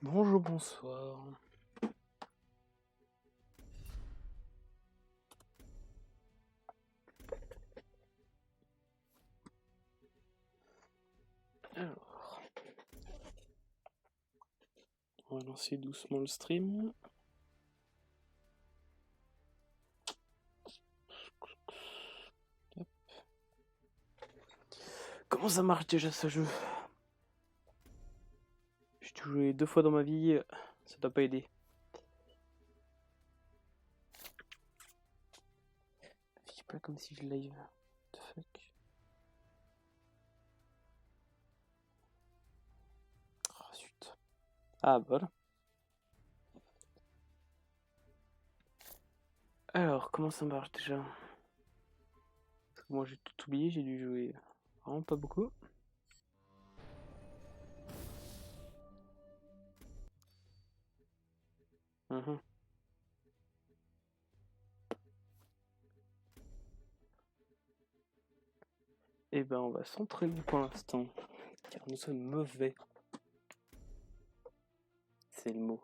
Bonjour, bonsoir. Alors, on va lancer doucement le stream. Hop. Comment ça marche déjà ce jeu? J'ai joué 2 fois dans ma vie, ça doit pas aider. C'est pas comme si je live. What the fuck? Oh zut. Ah bah voilà. Alors, comment ça marche déjà? Parce que moi j'ai tout oublié, j'ai dû jouer vraiment pas beaucoup. Et ben on va s'entraîner pour l'instant, car nous sommes mauvais. C'est le mot.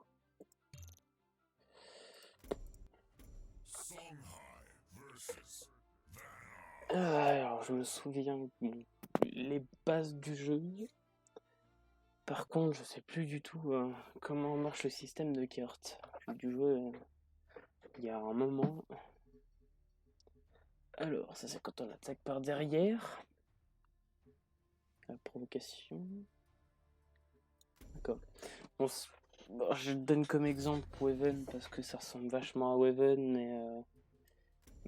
Alors, je me souviens les bases du jeu. Par contre, je sais plus du tout comment marche le système de cartes. J'ai dû jouer il y a un moment. Alors, ça c'est quand on attaque par derrière. La provocation. D'accord. Bon, je donne comme exemple Weven parce que ça ressemble vachement à Weven,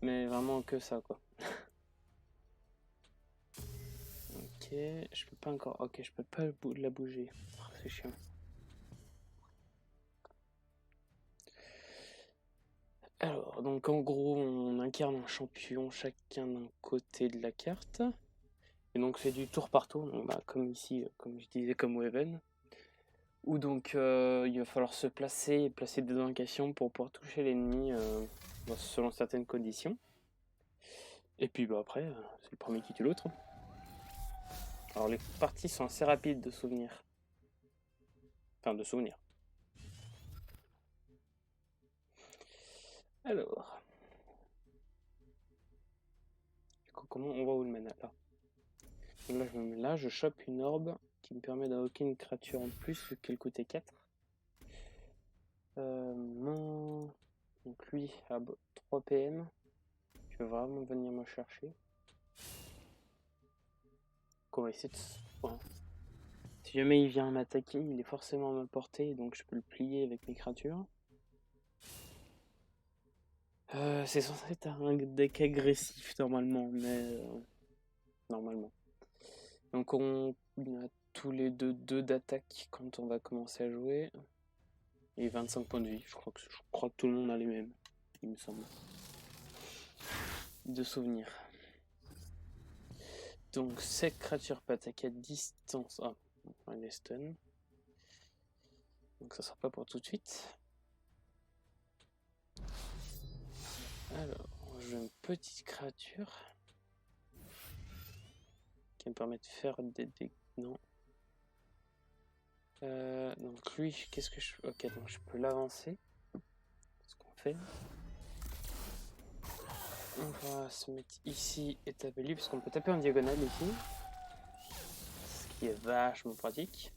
mais vraiment que ça quoi. Ok, je peux pas encore. Ok, je peux pas la bouger. Oh, c'est chiant. Alors, donc en gros, on incarne un champion chacun d'un côté de la carte. Et donc c'est du tour par tour, donc, comme ici, comme je disais, comme Weven. Où donc il va falloir se placer et placer des invocations pour pouvoir toucher l'ennemi selon certaines conditions. Et puis après, c'est le premier qui tue l'autre. Alors les parties sont assez rapides de souvenir. Enfin, de souvenir. Alors. Du coup, comment on voit où le mana là. Donc là, je me mets là, je chope une orbe qui me permet d'invoquer une créature en plus, vu qu'elle coûtait 4. Donc lui a 3 PM. Tu veux vraiment venir me chercher. On va essayer de... Voilà. Si jamais il vient m'attaquer, il est forcément à ma portée, donc je peux le plier avec mes créatures. C'est censé être un deck agressif normalement, mais... normalement. Donc on a tous les deux d'attaque quand on va commencer à jouer. Et 25 points de vie, je crois que tout le monde a les mêmes, il me semble. De souvenirs. Donc cette créature peut attaquer à distance. Ah, elle est stun. Donc ça sera pas pour tout de suite. Alors, j'ai une petite créature qui me permet de faire des dégâts. Non. Donc lui, qu'est-ce que je... Ok, donc je peux l'avancer. Ce qu'on fait. On va se mettre ici et taper lui, parce qu'on peut taper en diagonale ici. Ce qui est vachement pratique.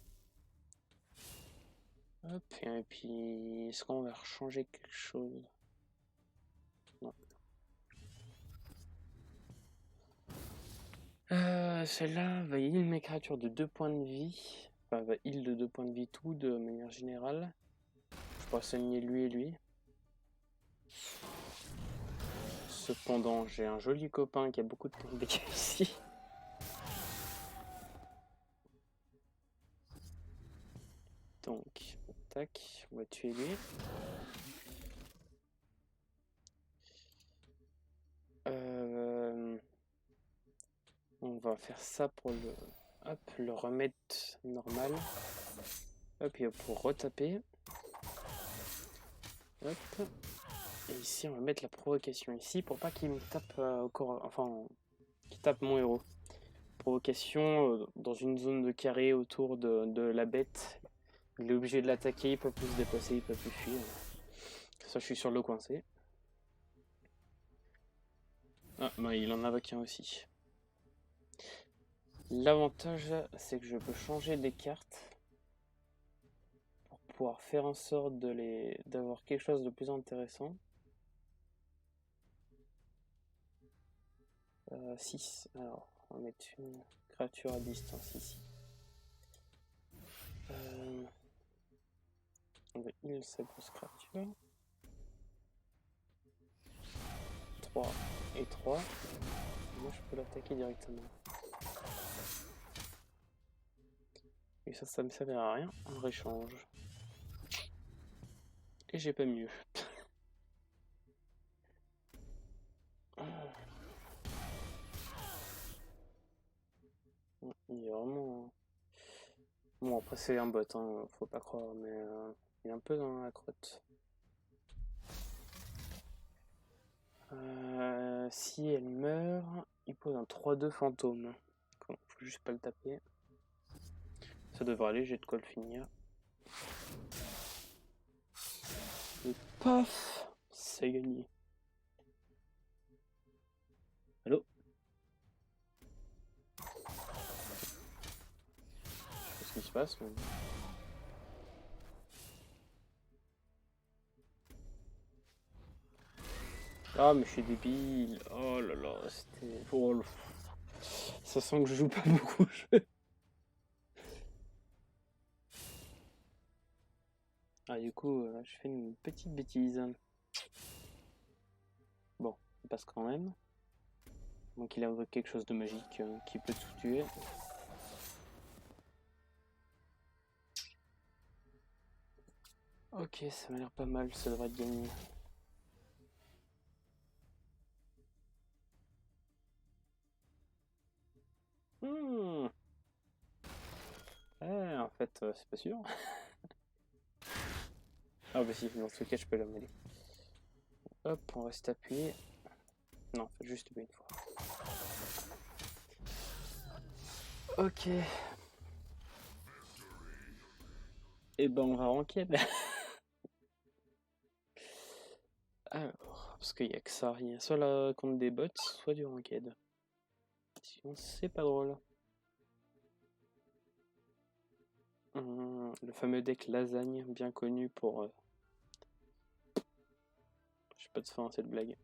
Hop, et puis... Est-ce qu'on va changer quelque chose? Non. Celle-là va heal mes créatures de 2 points de vie. Enfin, va heal de 2 points de vie tout, de manière générale. Je pourrais soigner lui et lui. Cependant, j'ai un joli copain qui a beaucoup de points de dégâts ici. Donc, tac, on va tuer lui. On va faire ça pour le remettre normal. Hop, et pour retaper. Hop. Et ici, on va mettre la provocation ici pour pas qu'il me tape au corps. Enfin, qu'il tape mon héros. Provocation dans une zone de carré autour de la bête Il est obligé de l'attaquer, il peut plus se déplacer, il peut plus fuir. Ça, je suis sur le coincé. Ah, bah, il en a qu'un aussi. L'avantage, c'est que je peux changer les cartes pour pouvoir faire en sorte d'avoir quelque chose de plus intéressant. 6. Alors, on va mettre une créature à distance ici. On va heal sa grosse créature. 3 et 3. Moi, je peux l'attaquer directement. Et ça me servira à rien. On réchange. Et j'ai pas mieux. Il est vraiment... Bon, après c'est un bot, hein, faut pas croire, mais il est un peu dans la crotte. Si elle meurt, il pose un 3-2 fantôme. Faut juste pas le taper. Ça devrait aller, j'ai de quoi le finir. Et paf, c'est gagné. Allô? Je sais pas ce qui se passe, mais... Ah, mais je suis débile. Oh là là, c'était... Oh, ça sent que je joue pas beaucoup au jeu. Ah, du coup, je fais une petite bêtise. Bon, il passe quand même. Donc il a quelque chose de magique qui peut tout tuer. Ok, ça m'a l'air pas mal, ça devrait être gagné. En fait, c'est pas sûr. Ah bah si, dans ce cas, je peux la mêler. Hop, on reste appuyé. Non, juste une fois. Ok. Et ben on va ranked. Alors, parce qu'il y a que ça, il y a soit la contre des bots, soit du ranked. Sinon c'est pas drôle. Le fameux deck lasagne, bien connu pour... J'ai pas de fin à cette blague.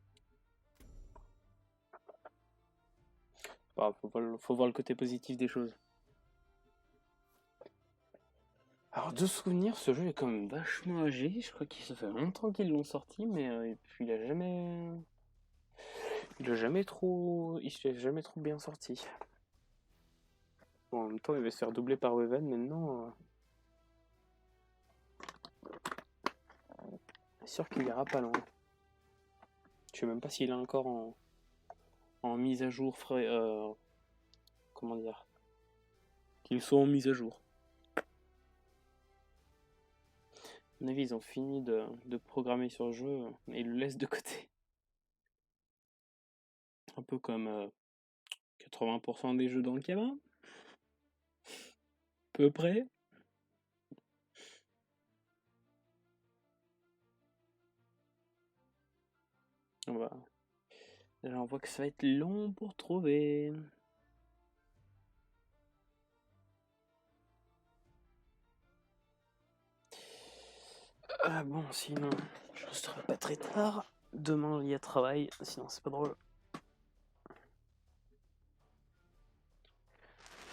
Bah, faut voir le côté positif des choses. Alors de souvenir, ce jeu est quand même vachement âgé. Je crois qu'il ça fait longtemps qu'ils l'ont sorti, mais et puis il s'est jamais trop bien sorti. Bon, en même temps, il va se faire doubler par Weven maintenant. Sûr qu'il ira pas loin. Je sais même pas s'il est encore en mise à jour frais. Comment dire? Qu'ils sont en mise à jour. À mon avis, ils ont fini de programmer sur le jeu et ils le laissent de côté. Un peu comme 80% des jeux dans le cabin. Peu près. Là, on voit que ça va être long pour trouver. Ah bon, sinon, je resterai pas très tard. Demain, il y a travail, sinon c'est pas drôle.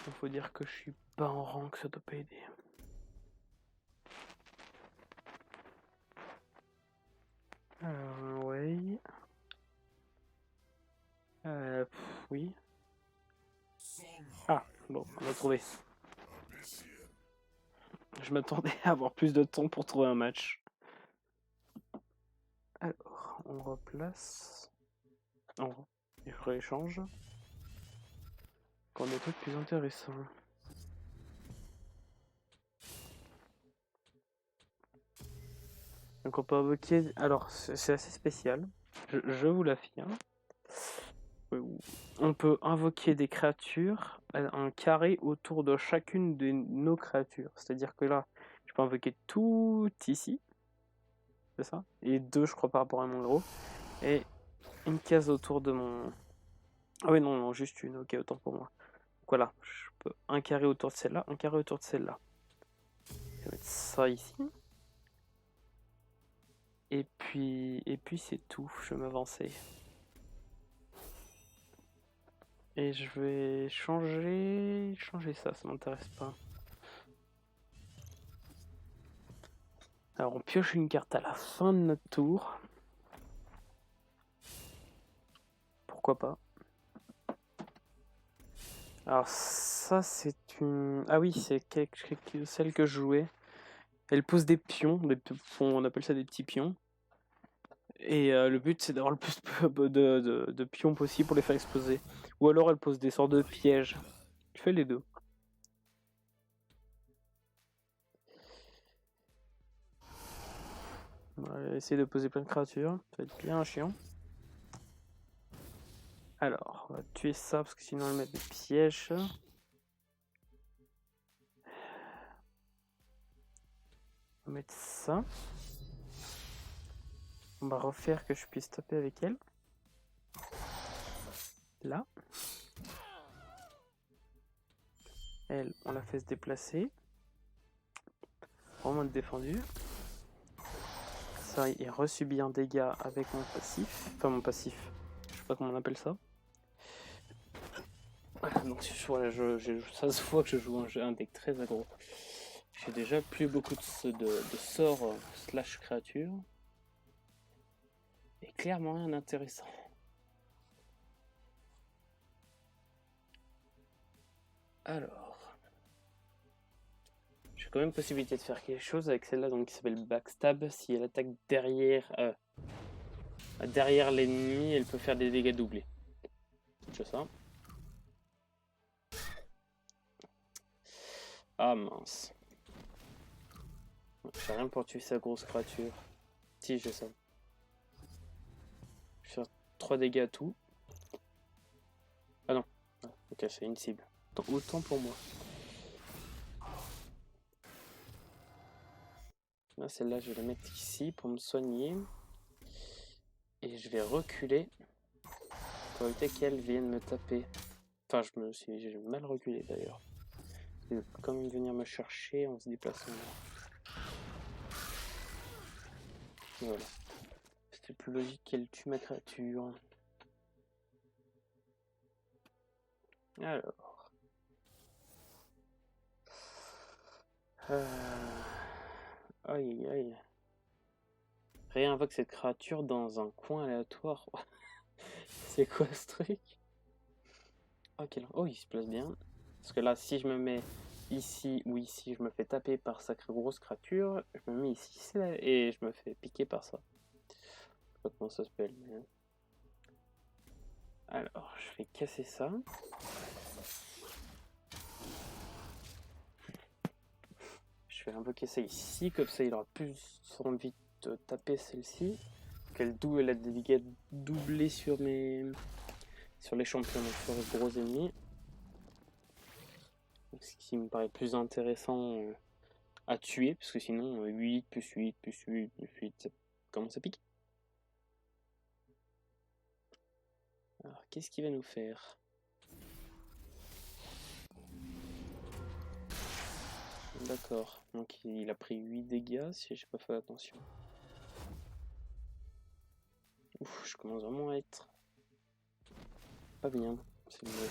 Il faut dire que je suis pas en rank, ça doit pas aider. Ouais. Oui. Ah, bon, on va trouver. Je m'attendais à avoir plus de temps pour trouver un match. Alors, on replace. On rééchange. Pour des trucs plus intéressants. Donc on peut invoquer... Alors, c'est assez spécial. Je vous l'affirme. On peut invoquer des créatures à un carré autour de chacune de nos créatures. C'est-à-dire que là, je peux invoquer tout ici, c'est ça? Et 2, je crois, par rapport à mon héros. Et une case autour de mon... Ah oui, non, juste une, ok, autant pour moi. Donc voilà, je peux un carré autour de celle-là, un carré autour de celle-là. Je vais mettre ça ici. Et puis c'est tout, je vais m'avancer. Et je vais changer ça m'intéresse pas. Alors on pioche une carte à la fin de notre tour. Pourquoi pas. Alors ça c'est une... Ah oui, c'est celle que je jouais. Elle pose des pions, on appelle ça des petits pions. Et le but c'est d'avoir le plus de pions possible pour les faire exploser. Ou alors elle pose des sortes de pièges. Je fais les deux. On va essayer de poser plein de créatures, ça va être bien chiant. Alors, on va tuer ça parce que sinon on va mettre des pièges. On va mettre ça. On va refaire que je puisse taper avec elle. Là. Elle, on la fait se déplacer. Vraiment défendu. Ça, il resubit un dégât avec mon passif. Enfin, mon passif. Je sais pas comment on appelle ça. Voilà, donc voilà, ça se voit que je joue un deck très aggro. J'ai déjà plus beaucoup de sorts slash créatures. Et clairement rien d'intéressant. Alors. J'ai quand même possibilité de faire quelque chose avec celle-là donc qui s'appelle Backstab. Si elle attaque derrière l'ennemi, elle peut faire des dégâts doublés. C'est ça. Ah mince. J'ai rien pour tuer sa grosse créature. Si, j'ai ça. Je vais faire 3 dégâts à tout. Ah non. Ah, ok, c'est une cible. Autant pour moi. Là, celle-là, je vais la mettre ici pour me soigner. Et je vais reculer pour éviter qu'elle vienne me taper. Enfin, j'ai mal reculé d'ailleurs. Il peut quand même venir me chercher en se déplaçant là. Voilà. C'était plus logique qu'elle tue ma créature. Alors. Aïe aïe aïe. Réinvoque cette créature dans un coin aléatoire. C'est quoi ce truc? Ok, oh il se place bien. Parce que là, si je me mets ici ou ici, je me fais taper par sacrée grosse créature. Je me mets ici et je me fais piquer par ça. Je sais pas comment ça s'appelle. Mais... Alors, je vais casser ça. Je vais invoquer ça ici, comme ça il aura plus envie de taper celle-ci. Elle a des dégâts doublés sur les champions, donc sur les gros ennemis. Donc, ce qui me paraît plus intéressant à tuer, parce que sinon 8 plus 8 plus 8 plus 8, ça commence à piquer. Alors qu'est-ce qu'il va nous faire? D'accord, donc il a pris 8 dégâts si j'ai pas fait attention. Ouf, je commence vraiment à être pas bien, c'est mieux.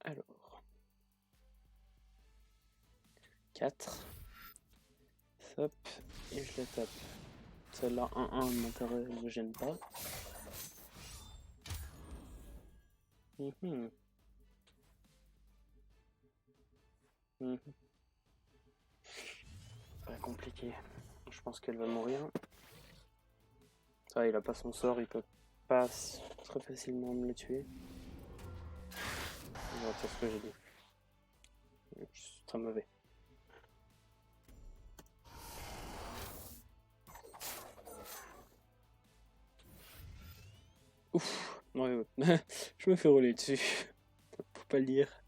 Alors 4. Hop, et je la tape. Celle-là 1-1 ne me gêne pas. Pas compliqué. Je pense qu'elle va mourir. Ça, il a pas son sort, il peut pas très facilement me le tuer. On va faire ce que j'ai dit. C'est très mauvais. Ouf, ouais, ouais. Je me fais rouler dessus. Faut pas le dire.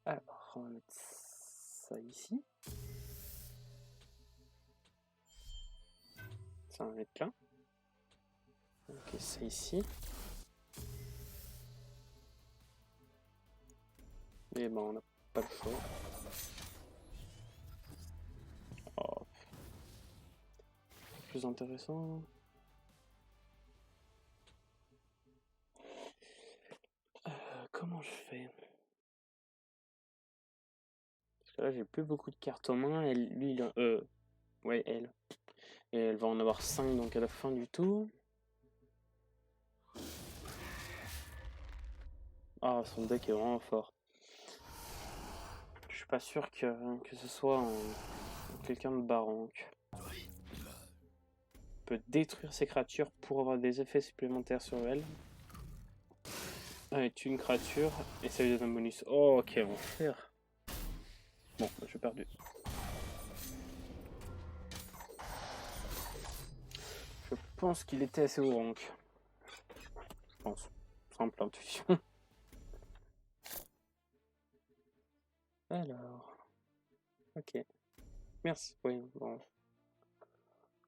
Alors, on va mettre ça ici. Ça, on va mettre là. Ok, ça ici. Et ben, on n'a pas le choix. Oh, plus intéressant. Comment je fais? Parce que là, j'ai plus beaucoup de cartes en main. Elle, lui, il a, ouais, elle. Et elle va en avoir 5 donc à la fin du tour. Ah, son deck est vraiment fort. Je suis pas sûr que ce soit quelqu'un de baranque. Peut détruire ses créatures pour avoir des effets supplémentaires sur elle. Est une créature et ça lui donne un bonus. Oh, quel enfer. Bon, j'ai perdu. Je pense qu'il était assez haut rank. Je pense. Simple intuition. Alors. Ok. Merci. Oui, bon.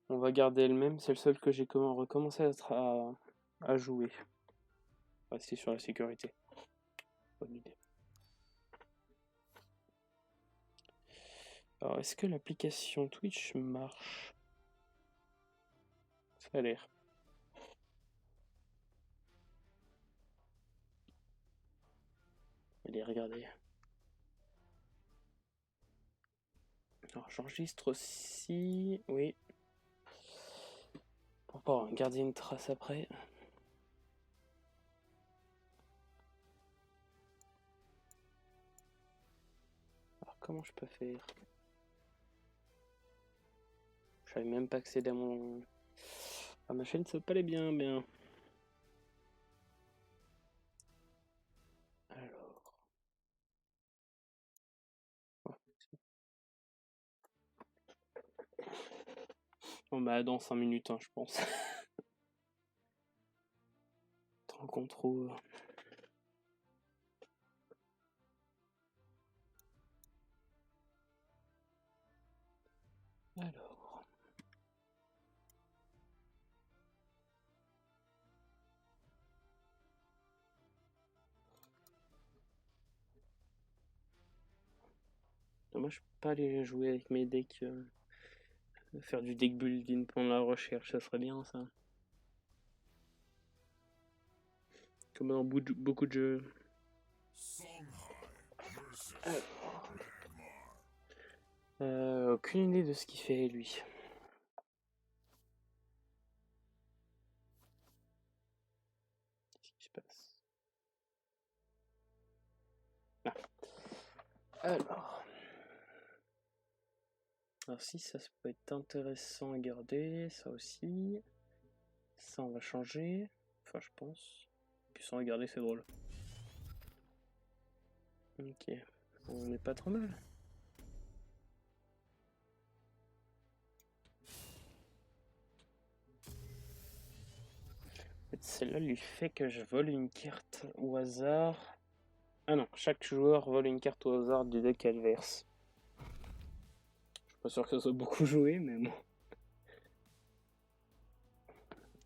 On va garder le même. C'est le seul que j'ai recommencé à jouer. Rester sur la sécurité. Bonne idée. Alors, est-ce que l'application Twitch marche? Ça a l'air. Allez, regardez. Alors, j'enregistre aussi. Oui. Pour pas garder une trace après. Alors, comment je peux faire? Je savais même pas accéder à ma chaîne, ça va pas aller bien. Alors. Bon bah dans 5 minutes, hein, je pense. Tant qu'on trouve. Alors. Moi je peux pas aller jouer avec mes decks. Faire du deck building pendant la recherche, ça serait bien ça. Comme dans beaucoup de jeux. Aucune idée de ce qu'il fait lui. Qu'est-ce qui se passe? Ah. Alors si ça peut être intéressant à garder, ça aussi. Ça on va changer. Enfin je pense. Puis sans regarder c'est drôle. Ok. On n'est pas trop mal. Celle-là lui fait que je vole une carte au hasard. Ah non, chaque joueur vole une carte au hasard du deck adverse. Je suis pas sûr que ça soit beaucoup joué, mais bon.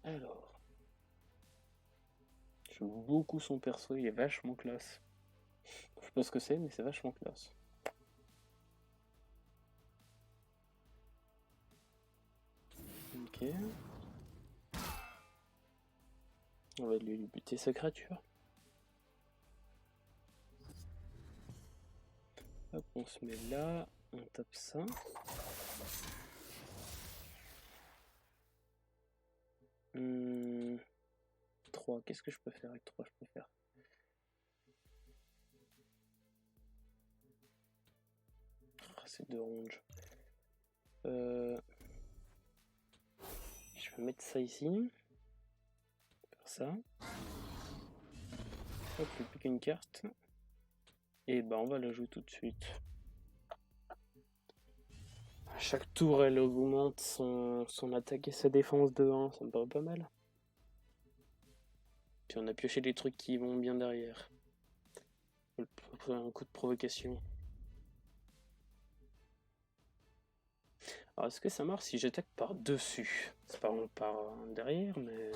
Alors. J'aime beaucoup son perso, il est vachement classe. Je sais pas ce que c'est, mais c'est vachement classe. Ok. On va lui buter sa créature. Hop, on se met là, on tape ça. Hmm, 3, qu'est-ce que je peux faire avec 3? Je peux faire. Oh, c'est 2 range. Je vais mettre ça ici. Faire ça. Hop, il n'y a plus qu'une carte. Et bah on va la jouer tout de suite. Chaque tour, elle augmente son attaque et sa défense de 1, ça me paraît pas mal. Puis on a pioché des trucs qui vont bien derrière. Un coup de provocation. Alors est-ce que ça marche si j'attaque par dessus? C'est pas par derrière, mais...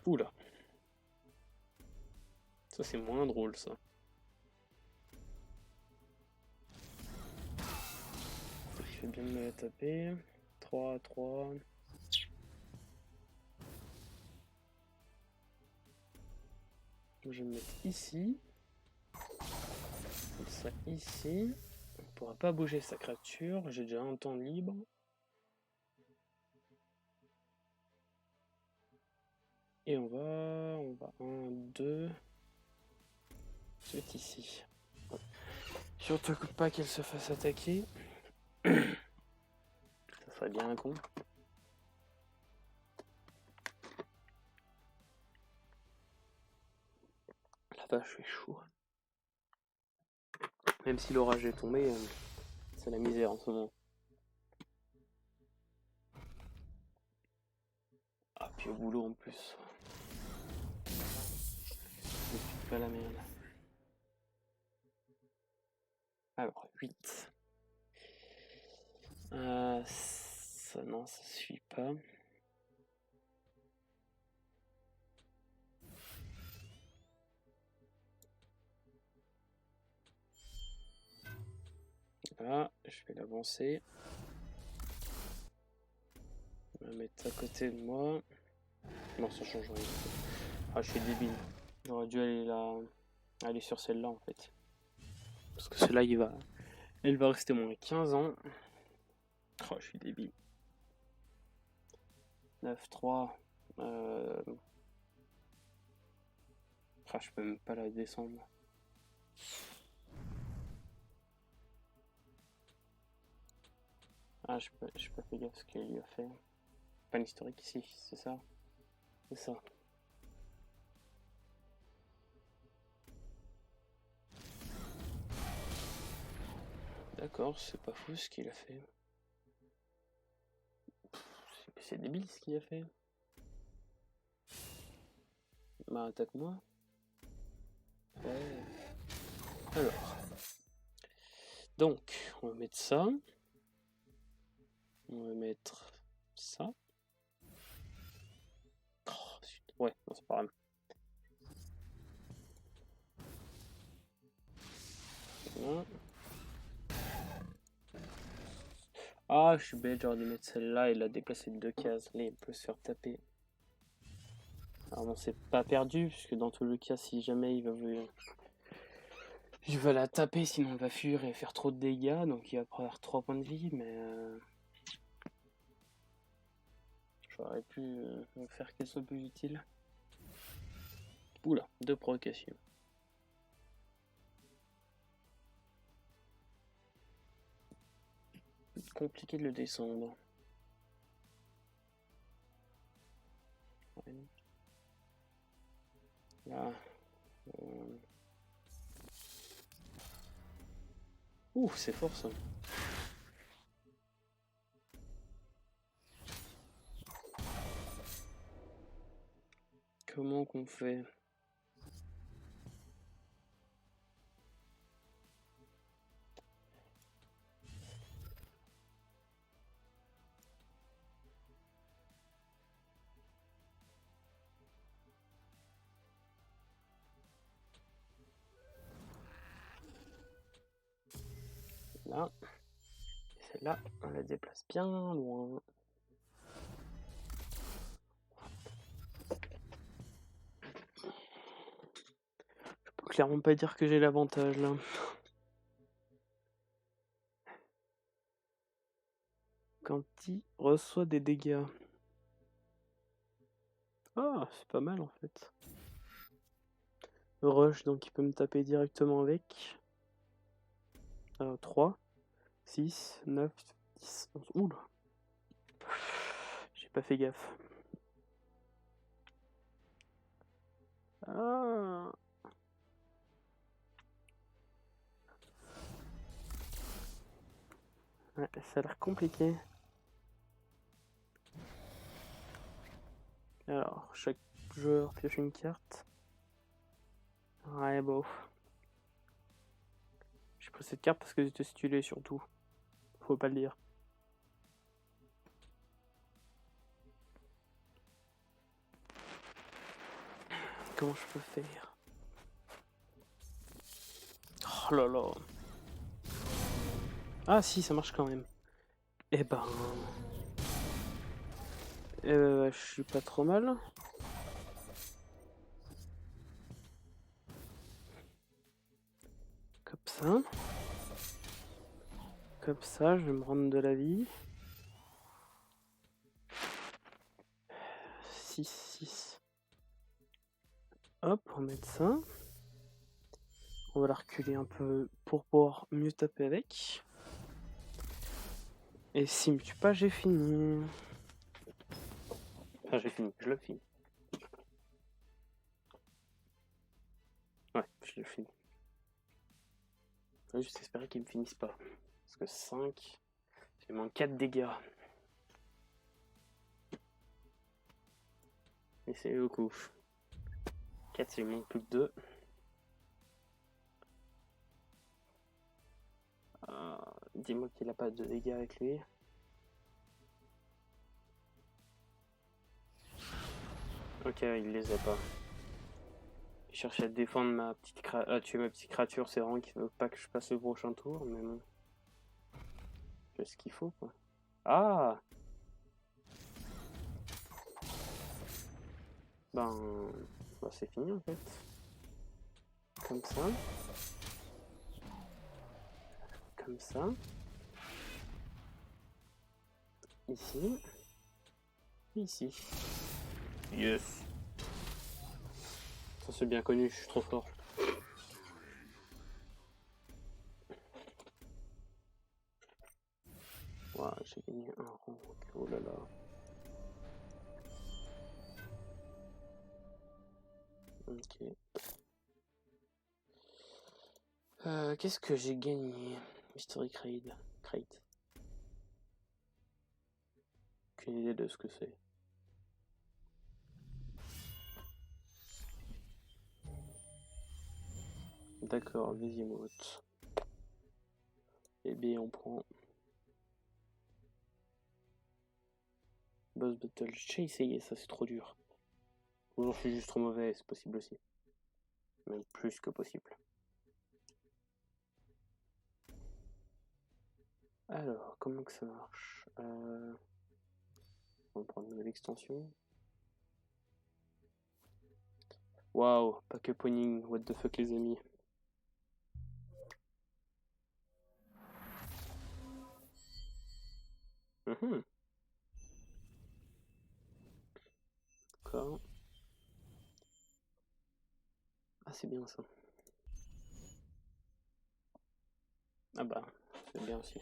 Oula. Ça c'est moins drôle ça. Je vais bien me la taper. 3 à 3. Je vais me mettre ici. Comme ça ici. On ne pourra pas bouger sa créature. J'ai déjà un temps libre. Et on va 1, 2. Je vais être ici. Surtout pas qu'elle se fasse attaquer. Ça serait bien un con. La vache, je suis chaud. Même si l'orage est tombé, c'est la misère en ce moment. Ah, puis au boulot en plus. C'est pas la merde. Alors, 8. Ça, non, ça suffit pas. Voilà, je vais l'avancer. Je vais la mettre à côté de moi. Non, ça change rien. Ah, je suis débile. J'aurais dû aller sur celle-là en fait. Parce que celle-là, elle va rester moins 15 ans. Oh, je suis débile. 9, 3. Ah, je peux même pas la descendre. Ah, je peux pas fait gaffe ce qu'elle lui a fait. Pas une historique ici, c'est ça? C'est ça. D'accord, c'est pas fou ce qu'il a fait. C'est débile ce qu'il a fait. Bah, attaque-moi. Ouais. Alors. Donc, on va mettre ça. On va mettre ça. Oh, ouais, non, c'est pas grave. Voilà. Ah, je suis bête, j'aurais dû mettre celle-là et la déplacer de 2 cases. Là, il peut se faire taper. Alors bon, c'est pas perdu, puisque dans tous les cas, si jamais il va la taper, sinon il va fuir et faire trop de dégâts, donc il va prendre 3 points de vie, mais j'aurais pu faire qu'elle soit plus utile. Oula, 2 provocations. Compliqué de le descendre. Ouais. Là. Ouh, c'est fort ça. Comment qu'on fait? Là. Celle-là, on la déplace bien loin. Je peux clairement pas dire que j'ai l'avantage là. Quand il reçoit des dégâts. Ah, c'est pas mal en fait. Rush, donc il peut me taper directement avec. 3, 6, 9, 10, 11. Oula. J'ai pas fait gaffe. Ah. Ouais, ça a l'air compliqué. Alors, chaque joueur pioche une carte. Ouais, bon. J'ai pris cette carte parce que j'étais stylé surtout. Faut pas le dire. Comment je peux faire? Oh là là. Ah si, ça marche quand même. Eh ben... je suis pas trop mal. Comme ça. Comme ça, je vais me rendre de la vie. 6, 6. Hop, on va mettre ça. On va la reculer un peu pour pouvoir mieux taper avec. Et s'il me tue pas, j'ai fini. Enfin, j'ai fini, je le finis. Ouais, je le finis. Juste espérer qu'il me finisse pas. Parce que 5, j'ai moins 4 dégâts. Et c'est beaucoup. 4, il manque plus que 2. Dis-moi qu'il a pas de dégâts avec lui. Ok, il les a pas. Il cherche à défendre ma petite tuer ma petite créature, c'est vraiment qu'il veut pas que je passe le prochain tour, mais bon. C'est ce qu'il faut quoi. Ah ben c'est fini en fait. Comme ça. Comme ça. Ici. Ici. Yes. Ça c'est bien connu, je suis trop fort. Wow, j'ai gagné un rang. Oh là là. Ok. Qu'est-ce que j'ai gagné? Mystery Crate. Crate. Aucune idée de ce que c'est. D'accord, Vizimote. Et bien on prend Boss Battle. J'ai essayé, ça c'est trop dur. Ou je suis juste trop mauvais, c'est possible aussi. Même plus que possible. Alors, comment que ça marche? On va prendre une nouvelle extension. Waouh, pack opening, what the fuck les amis. D'accord. Ah c'est bien ça. Ah bah, c'est bien aussi.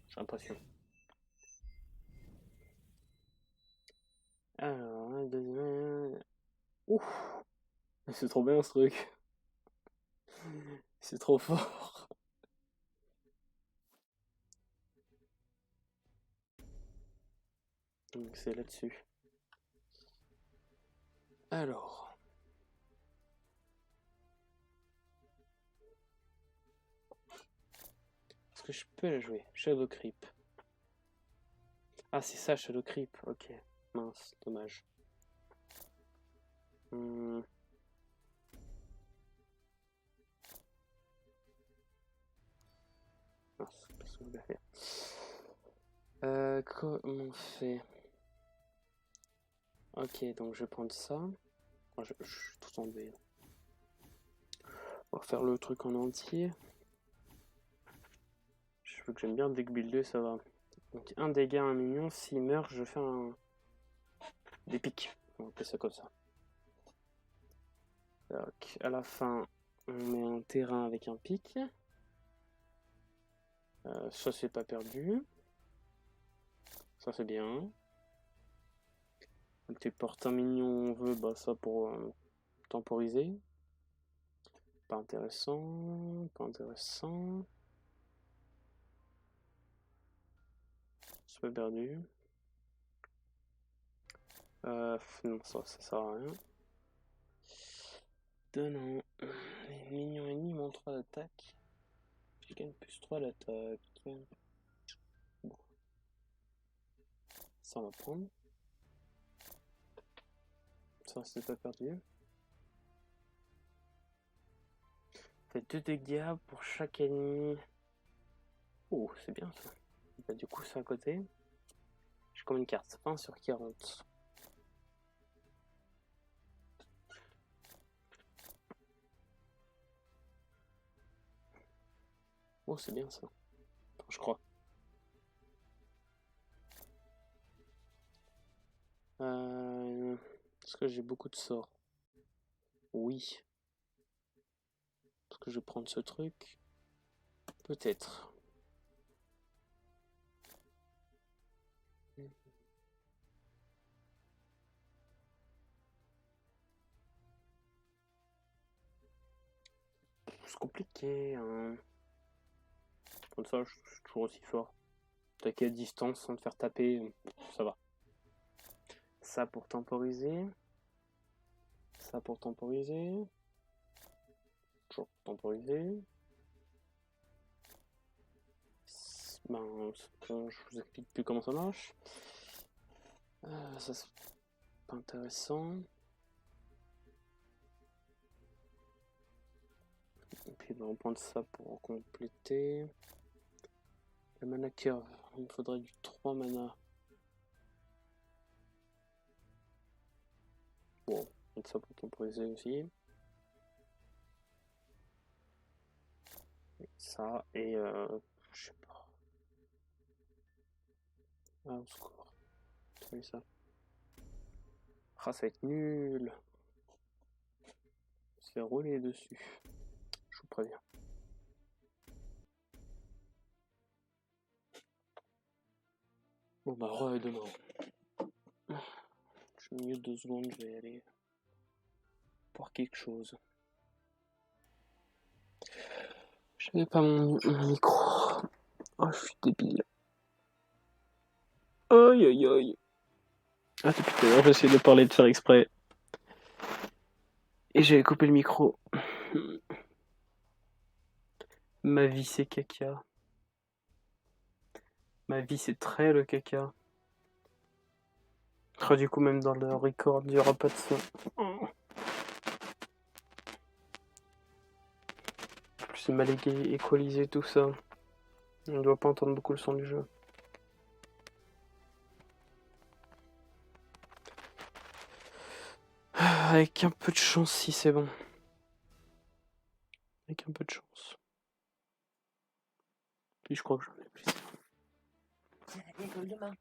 J'ai l'impression. Alors, un deuxième... Ouf, c'est trop bien ce truc. C'est trop fort. Donc c'est là-dessus. Alors. Est-ce que je peux la jouer? Shadow Creep. Ah c'est ça, Shadow Creep, ok. Mince, dommage. Mince, qu'est-ce qu'on va faire? Comment on fait? Ok, donc je vais prendre ça. Oh, je suis tout en B. On va faire le truc en entier. Je veux que j'aime bien deck builder, ça va. Donc un dégât, un minion. S'il meurt, je fais des pics. On va appeler ça comme ça. Donc, à la fin, on met un terrain avec un pic. Ça, c'est pas perdu. Ça, c'est bien. Donc, tu portes un minion, on veut, bah ça pour temporiser. Pas intéressant, pas intéressant. C'est pas perdu. Non, ça sert à rien. Donnant. Les minions ennemis m'ont 3 d'attaque. J'ai gagne plus 3 d'attaque. Bon. Ça on va prendre. Ça c'est pas perdu. Fait 2 dégâts pour chaque ennemi. Oh, c'est bien ça. Bah, du coup, c'est à côté. J'ai combien de cartes? 20 sur 40. Oh, c'est bien ça. Enfin, je crois. Est-ce que j'ai beaucoup de sorts? Oui. Est-ce que je vais prendre ce truc? Peut-être. C'est compliqué, hein. Comme ça, je suis toujours aussi fort. Attaquer à distance sans te faire taper, ça va. Ça pour temporiser. Ça pour temporiser. Toujours pour temporiser. Ben, je vous explique plus comment ça marche. Ça c'est pas intéressant. Et puis on va prendre ça pour compléter. La mana curve, il me faudrait du 3 mana. Bon, donc ça pour temporiser aussi. Et ça, et je sais pas. Ah, au secours. Oui, ça. Ah, ça va être nul. Se faire rouler dessus. Je vous préviens. Bon bah demain. Je mets 2 secondes, je vais aller voir quelque chose. J'avais pas mon micro. Oh, je suis débile. Aïe aïe aïe. Ah, depuis tout à l'heure, j'essaie de parler, de faire exprès. Et j'avais coupé le micro. Ma vie c'est caca. Ma vie c'est très le caca. Oh, du coup, même dans le record, il n'y aura pas de son. C'est mal équalisé tout ça. On ne doit pas entendre beaucoup le son du jeu. Avec un peu de chance, si c'est bon. Avec un peu de chance. Puis je crois que j'en ai plus. C'est à l'école demain.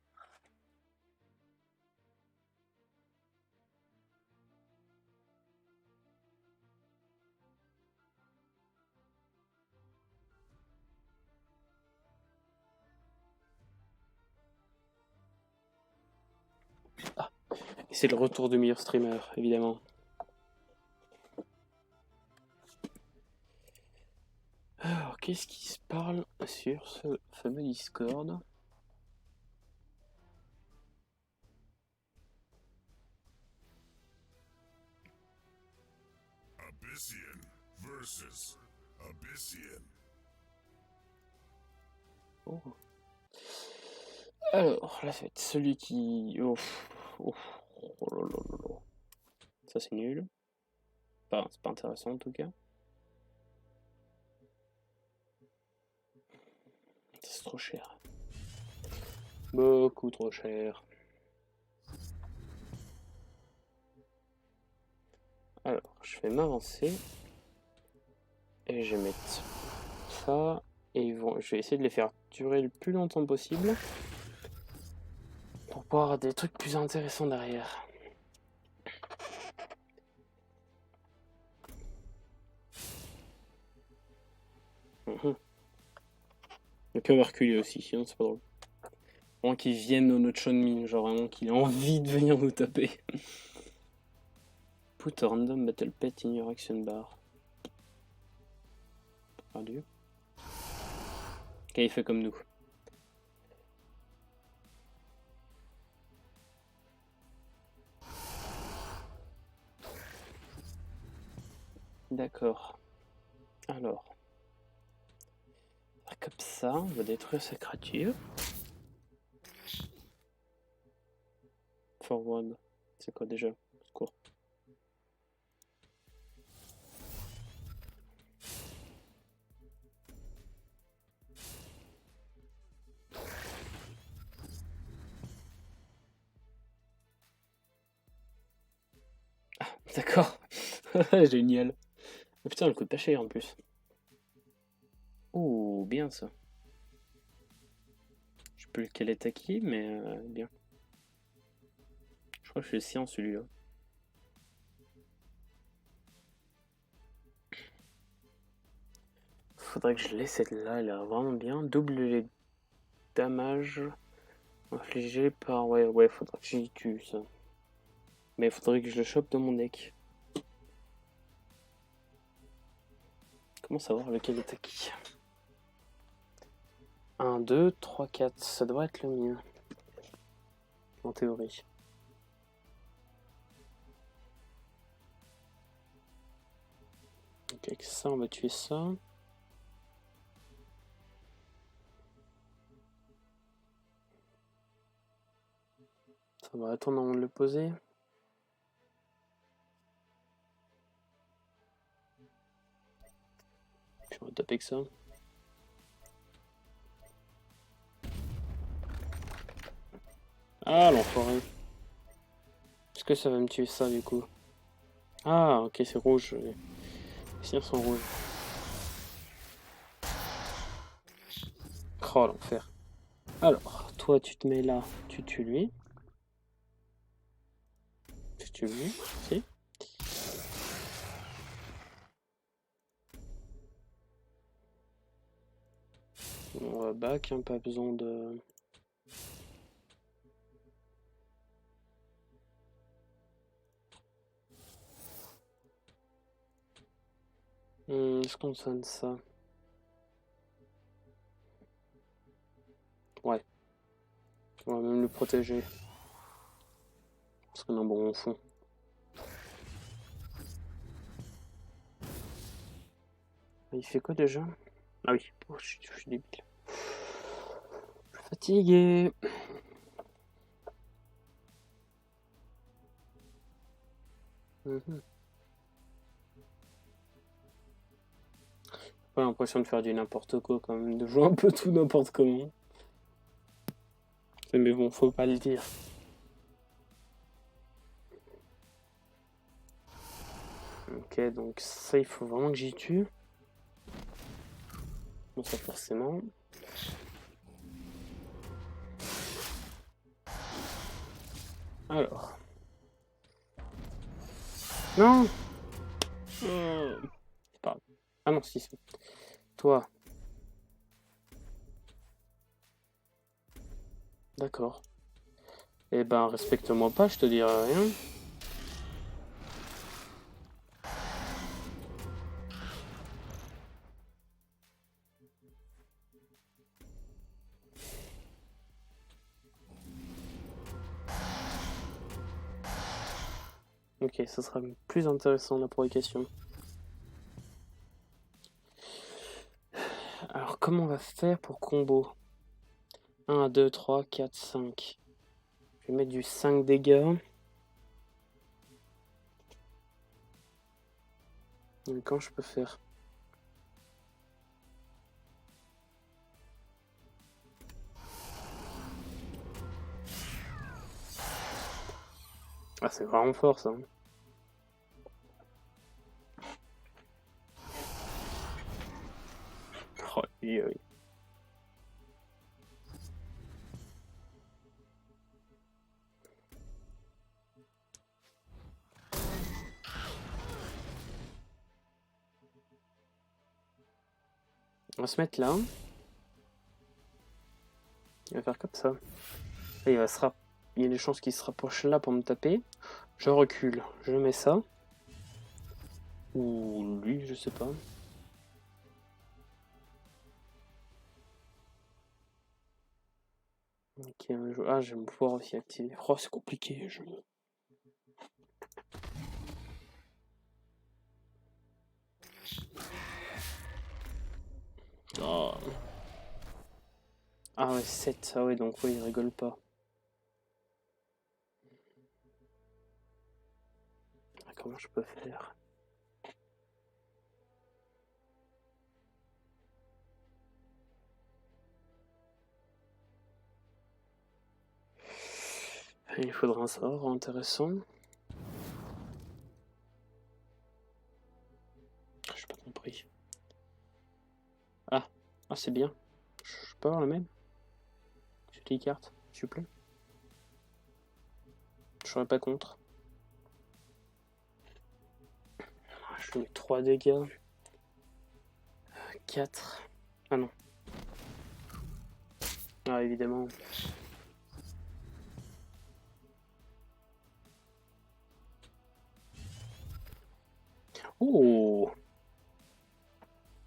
Ah, et c'est le retour du meilleur streamer, évidemment. Alors, qu'est-ce qui se parle sur ce fameux Discord? Abyssian versus Abyssian. Oh. Alors, là, ça va être celui qui... Oh là là là là. Ça, c'est nul. Enfin, c'est pas intéressant, en tout cas. C'est trop cher. Beaucoup trop cher. Alors, je vais m'avancer. Et je vais mettre ça. Et je vais essayer de les faire durer le plus longtemps possible. Pour pouvoir avoir des trucs plus intéressants derrière. Il peut avoir reculé aussi, sinon c'est pas drôle. Vraiment qu'il vienne dans notre Chonmin, genre vraiment qu'il ait envie de venir nous taper. Put a random battle pet in your action bar. Perdu. Ok, il fait comme nous. D'accord. Alors, comme ça, on va détruire sa créature. Forward, c'est quoi déjà? Secours. Ah, d'accord. Génial. Oh, putain, elle coûte pas cher en plus. Oh, bien ça. Je sais plus lequel est acquis, mais bien. Je crois que je suis science celui-là. Faudrait que je laisse celle-là, elle a l'air vraiment bien. Double les damages infligés par... Ouais, faudrait que j'y tue ça. Mais faudrait que je le chope dans mon deck. Comment savoir lequel est acquis? 1, 2, 3, 4, ça devrait être le mien. En théorie. Donc avec ça, on va tuer ça. Ça va attendre avant de le poser. Puis on va taper que ça. Ah, l'enfoiré. Est-ce que ça va me tuer ça du coup? Ah, ok, c'est rouge. Les signes sont rouges. Oh, l'enfer. Alors, toi, tu te mets là, tu tues lui. Tu tues lui, si. On va back, hein, pas besoin de... Est-ce qu'on sonne ça? Ouais. On va même le protéger. Parce qu'on a un bon fond. Il fait quoi déjà? Ah oui, oh, je suis débile. Je suis fatigué. Pas l'impression de faire du n'importe quoi quand même, de jouer un peu tout n'importe comment. Mais bon, faut pas le dire. Ok, donc ça, il faut vraiment que j'y tue. Bon, ça forcément. Alors. Non. C'est pas grave. Ah non, si. Toi. D'accord. Eh ben, respecte-moi pas, je te dirai rien. Ok, ça sera plus intéressant la provocation. Alors, comment on va faire pour combo? 1, 2, 3, 4, 5. Je vais mettre du 5 dégâts. Donc, quand je peux faire? Ah, c'est vraiment fort ça. Oh, oui, oui. On va se mettre là. Il va faire comme ça. Et il y a des chances qu'il se rapproche là pour me taper. Je recule. Je mets ça. Ou lui, je sais pas. Ok, ah, je vais pouvoir aussi activer. Oh, c'est compliqué. putain. Ah ouais, 7. Ah ouais, donc oui, il rigole pas. Ah, comment je peux faire? Il faudra un sort intéressant. J'ai pas compris. Ah, ah c'est bien. Je peux avoir le même? J'ai les cartes, s'il vous plaît. Je serais pas contre. Je mets 3 dégâts. 4. Ah non. Ah évidemment. Oh.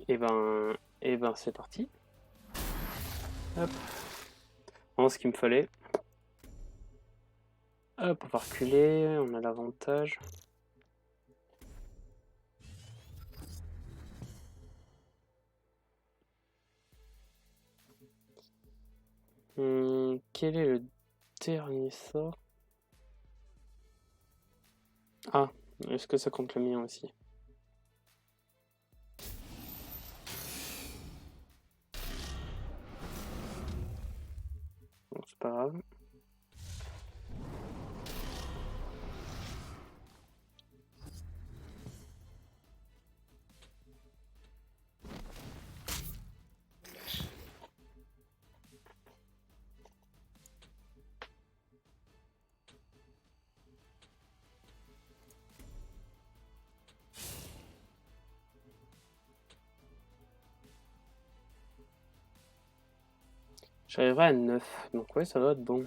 Et ben c'est parti. Hop. On a ce qu'il me fallait. Hop, on va reculer, on a l'avantage. Quel est le dernier sort? Ah, est-ce que ça compte le mien aussi? Bon, c'est pas grave. J'arriverai à 9, donc ouais, ça doit être bon.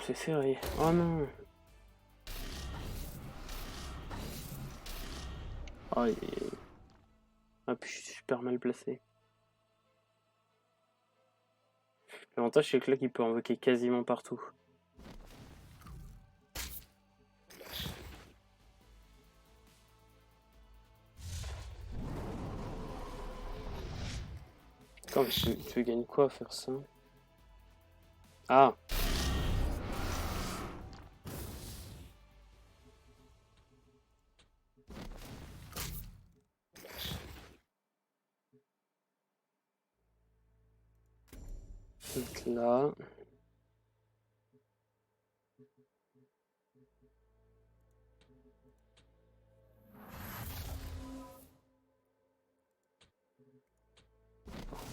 C'est serré. Oh non. Oh, ah, puis je suis super mal placé. L'avantage, c'est que là, il peut invoquer quasiment partout. Attends, mais tu gagnes quoi à faire ça? Ah! Donc là...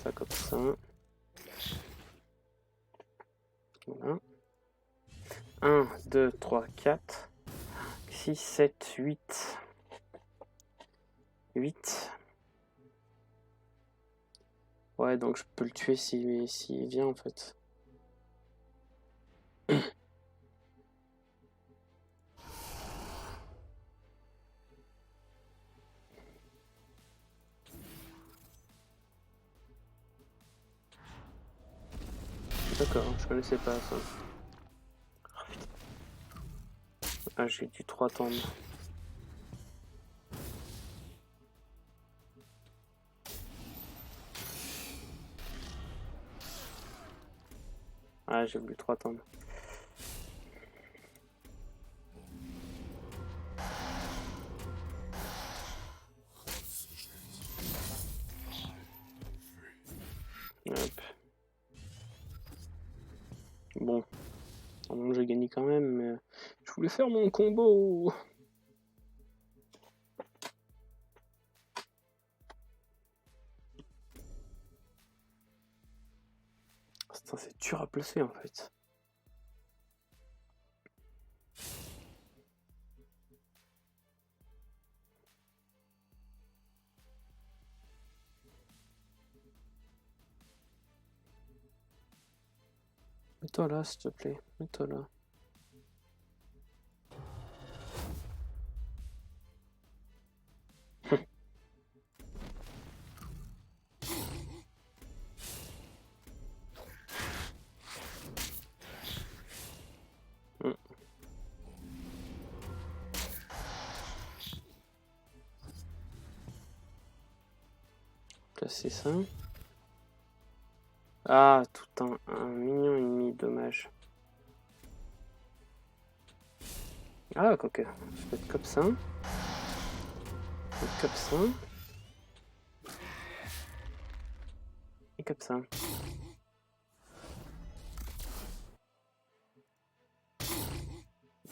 ça comme ça. Voilà. 1, 2, 3, 4, 6, 7, 8. 8. Ouais, donc je peux le tuer s'il vient en fait. D'accord, je connaissais pas ça. Oh, putain. Ah, j'ai dû 3 attendre. Ah, j'ai voulu 3 attendre. Hop. Bon. Bon, j'ai gagné quand même, mais je voulais faire mon combo. Putain, c'est dur à placer en fait. Mets-toi là, s'il te plaît. Mets-toi là. passer ça. Ah, tout un mignon ennemi, dommage. Ah, quoique, je peux être comme ça. Et comme ça. Et comme ça.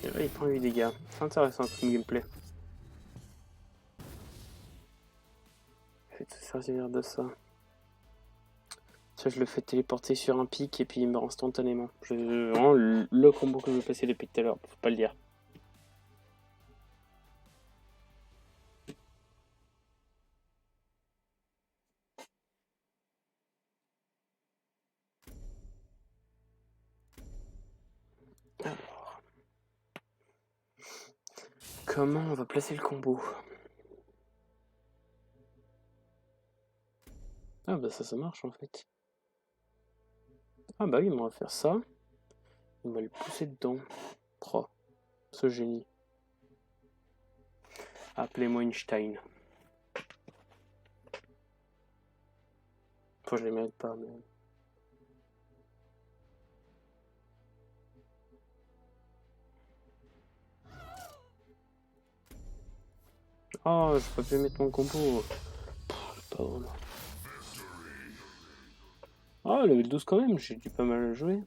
Et là, il prend 8 dégâts. C'est intéressant comme gameplay. Je vais te servir de ça. Ça, je le fais téléporter sur un pic et puis il meurt instantanément. Vraiment le combo que je vais passer depuis tout à l'heure, faut pas le dire. Alors. Comment on va placer le combo? Ah bah ça marche en fait. Ah bah oui, mais on va faire ça. On va le pousser dedans. Oh, ce génie. Appelez-moi Einstein. Enfin, je les mérite pas, mais... Oh, j'ai pas pu mettre mon combo. Pas vraiment. Ah, level 12 quand même, j'ai dû pas mal jouer.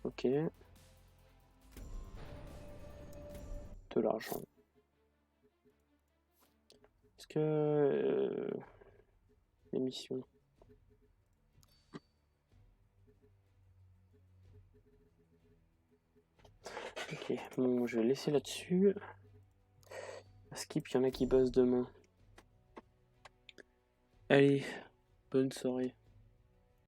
Ok. De l'argent. Est-ce que... les missions... Ok, bon, je vais laisser là-dessus. Skip, il y en a qui bossent demain. Allez, bonne soirée.